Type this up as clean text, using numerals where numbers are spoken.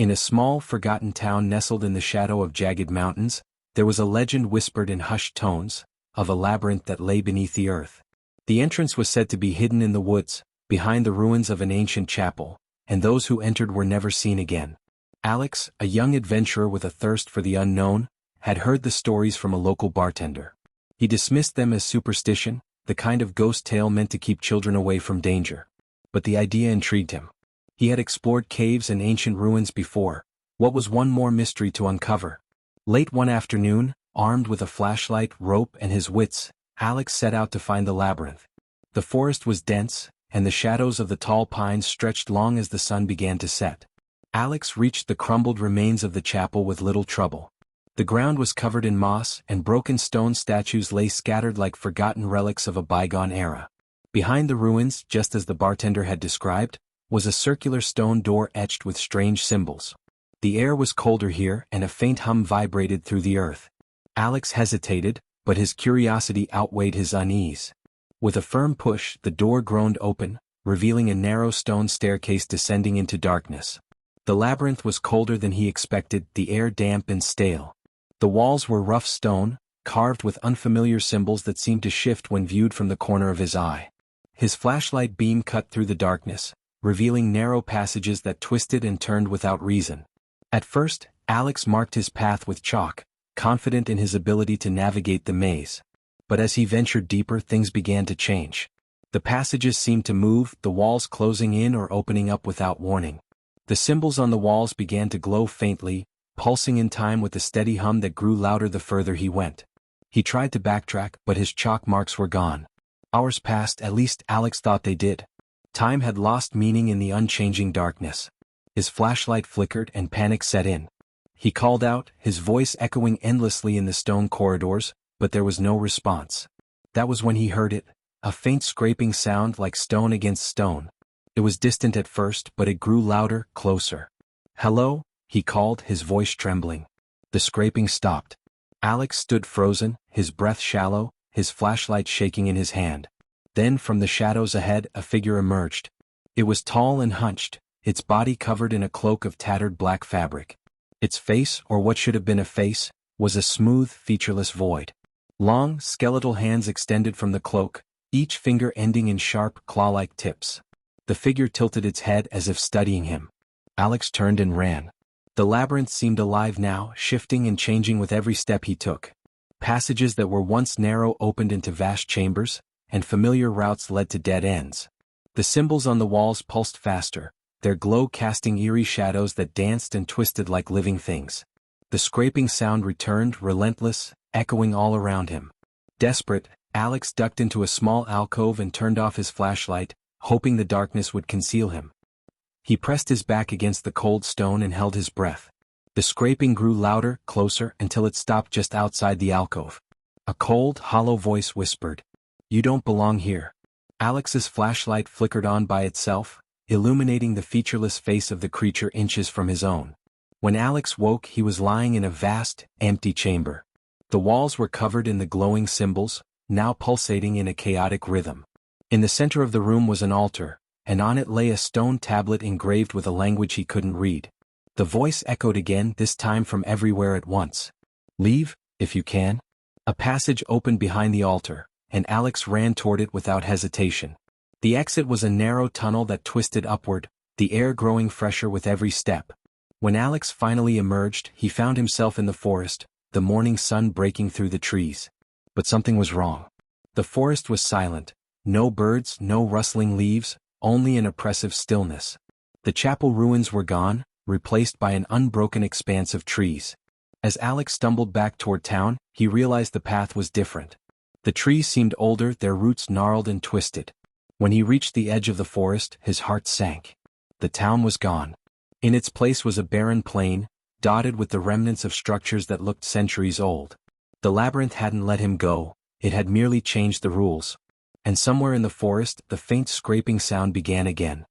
In a small, forgotten town nestled in the shadow of jagged mountains, there was a legend whispered in hushed tones, of a labyrinth that lay beneath the earth. The entrance was said to be hidden in the woods, behind the ruins of an ancient chapel, and those who entered were never seen again. Alex, a young adventurer with a thirst for the unknown, had heard the stories from a local bartender. He dismissed them as superstition, the kind of ghost tale meant to keep children away from danger. But the idea intrigued him. He had explored caves and ancient ruins before. What was one more mystery to uncover? Late one afternoon, armed with a flashlight, rope, and his wits, Alex set out to find the labyrinth. The forest was dense, and the shadows of the tall pines stretched long as the sun began to set. Alex reached the crumbled remains of the chapel with little trouble. The ground was covered in moss, and broken stone statues lay scattered like forgotten relics of a bygone era. Behind the ruins, just as the bartender had described, was a circular stone door etched with strange symbols. The air was colder here, and a faint hum vibrated through the earth. Alex hesitated, but his curiosity outweighed his unease. With a firm push, the door groaned open, revealing a narrow stone staircase descending into darkness. The labyrinth was colder than he expected, the air damp and stale. The walls were rough stone, carved with unfamiliar symbols that seemed to shift when viewed from the corner of his eye. His flashlight beam cut through the darkness, revealing narrow passages that twisted and turned without reason. At first, Alex marked his path with chalk, confident in his ability to navigate the maze. But as he ventured deeper, things began to change. The passages seemed to move, the walls closing in or opening up without warning. The symbols on the walls began to glow faintly, pulsing in time with a steady hum that grew louder the further he went. He tried to backtrack, but his chalk marks were gone. Hours passed, at least Alex thought they did. Time had lost meaning in the unchanging darkness. His flashlight flickered and panic set in. He called out, his voice echoing endlessly in the stone corridors, but there was no response. That was when he heard it, a faint scraping sound like stone against stone. It was distant at first, but it grew louder, closer. "Hello?" he called, his voice trembling. The scraping stopped. Alex stood frozen, his breath shallow, his flashlight shaking in his hand. Then from the shadows ahead, a figure emerged. It was tall and hunched, its body covered in a cloak of tattered black fabric. Its face, or what should have been a face, was a smooth, featureless void. Long, skeletal hands extended from the cloak, each finger ending in sharp, claw-like tips. The figure tilted its head as if studying him. Alex turned and ran. The labyrinth seemed alive now, shifting and changing with every step he took. Passages that were once narrow opened into vast chambers, and familiar routes led to dead ends. The symbols on the walls pulsed faster, their glow casting eerie shadows that danced and twisted like living things. The scraping sound returned, relentless, echoing all around him. Desperate, Alex ducked into a small alcove and turned off his flashlight, hoping the darkness would conceal him. He pressed his back against the cold stone and held his breath. The scraping grew louder, closer, until it stopped just outside the alcove. A cold, hollow voice whispered, "You don't belong here." Alex's flashlight flickered on by itself, illuminating the featureless face of the creature inches from his own. When Alex woke, he was lying in a vast, empty chamber. The walls were covered in the glowing symbols, now pulsating in a chaotic rhythm. In the center of the room was an altar, and on it lay a stone tablet engraved with a language he couldn't read. The voice echoed again, this time from everywhere at once. "Leave, if you can." A passage opened behind the altar, and Alex ran toward it without hesitation. The exit was a narrow tunnel that twisted upward, the air growing fresher with every step. When Alex finally emerged, he found himself in the forest, the morning sun breaking through the trees. But something was wrong. The forest was silent, no birds, no rustling leaves, only an oppressive stillness. The chapel ruins were gone, replaced by an unbroken expanse of trees. As Alex stumbled back toward town, he realized the path was different. The trees seemed older, their roots gnarled and twisted. When he reached the edge of the forest, his heart sank. The town was gone. In its place was a barren plain, dotted with the remnants of structures that looked centuries old. The labyrinth hadn't let him go, it had merely changed the rules. And somewhere in the forest, the faint scraping sound began again.